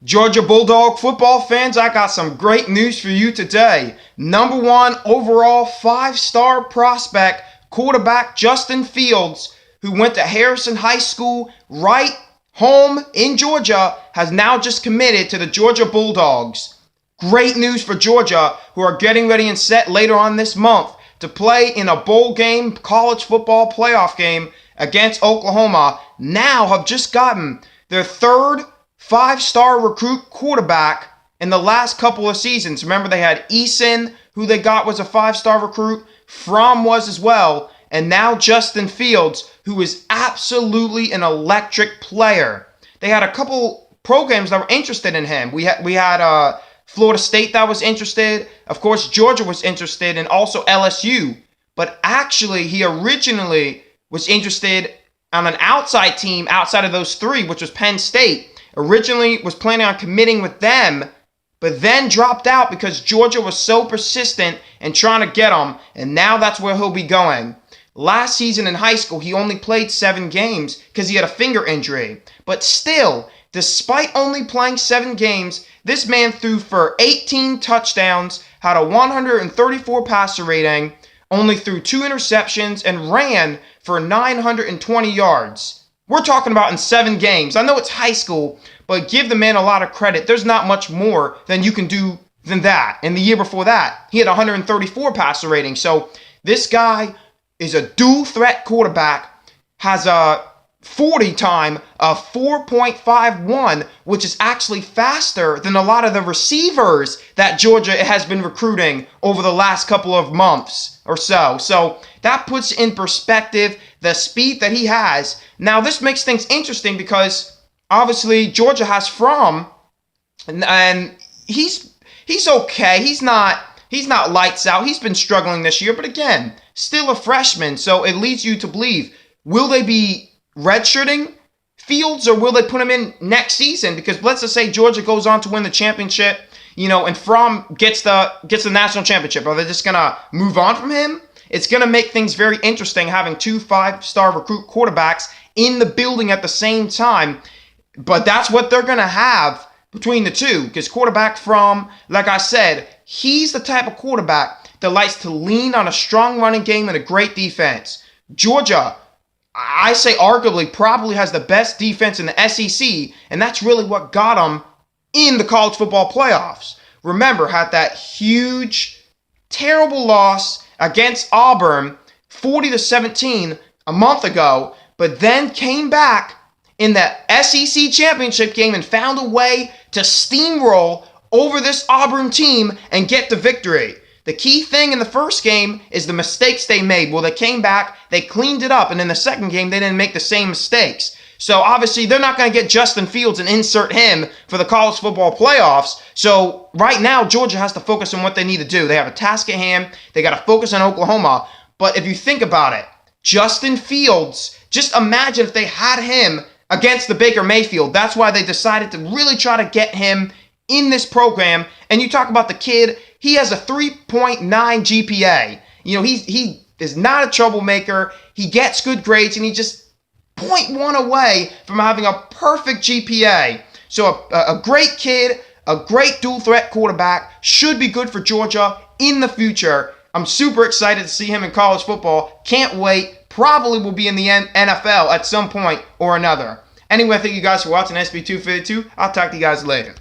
Georgia Bulldog football fans, I got some great news for you today. Number 1 overall 5-star prospect quarterback Justin Fields, who went to Harrison High School right home in Georgia, has now just committed to the Georgia Bulldogs. Great news for Georgia, who are getting ready and set later on this month to play in a bowl game, college football playoff game against Oklahoma. Now have just gotten their third 5-star recruit quarterback in the last couple of seasons. Remember, they had Eason, who they got was a 5-star recruit. Fromm was as well. And now Justin Fields, who is absolutely an electric player. They had a couple programs that were interested in him. We had Florida State that was interested. Of course, Georgia was interested, and also LSU. But actually, he originally was interested on an outside team outside of those three, which was Penn State. Originally was planning on committing with them, but then dropped out because Georgia was so persistent in trying to get him, and now that's where he'll be going. Last season in high school, he only played 7 games because he had a finger injury. But still, despite only playing 7 games, this man threw for 18 touchdowns, had a 134 passer rating, only threw 2 interceptions, and ran for 920 yards. We're talking about in 7 games. I know it's high school, but give the man a lot of credit. There's not much more than you can do than that. And the year before that, he had 134 passer rating. So this guy is a dual threat quarterback, has a 40 time of 4.51, which is actually faster than a lot of the receivers that Georgia has been recruiting over the last couple of months or so. So that puts in perspective the speed that he has. Now, this makes things interesting because obviously Georgia has Fromm, and he's okay. He's not lights out. He's been struggling this year, but again, still a freshman. So it leads you to believe, will they be redshirting Fields, or will they put him in next season? Because let's just say Georgia goes on to win the championship, and Fromm gets the national championship. Are they just gonna move on from him? It's gonna make things very interesting having 2 5-star recruit quarterbacks in the building at the same time. But that's what they're gonna have between the two, because quarterback Fromm, like I said, he's the type of quarterback that likes to lean on a strong running game and a great defense. Georgia, I say arguably, probably has the best defense in the SEC, and that's really what got them in the college football playoffs. Remember, had that huge, terrible loss against Auburn, 40-17 a month ago, but then came back in the SEC championship game and found a way to steamroll over this Auburn team and get the victory. The key thing in the first game is the mistakes they made. Well, they came back, they cleaned it up, and in the second game, they didn't make the same mistakes. So obviously, they're not going to get Justin Fields and insert him for the college football playoffs. So right now, Georgia has to focus on what they need to do. They have a task at hand. They got to focus on Oklahoma. But if you think about it, Justin Fields, just imagine if they had him against the Baker Mayfield. That's why they decided to really try to get him in this program. And you talk about the kid, he has a 3.9 GPA. He is not a troublemaker. He gets good grades, and he just 0.1 away from having a perfect GPA. So a great kid, a great dual threat quarterback, should be good for Georgia in the future. I'm super excited to see him in college football. Can't wait. Probably will be in the NFL at some point or another. Anyway, thank you guys for watching SB252. I'll talk to you guys later.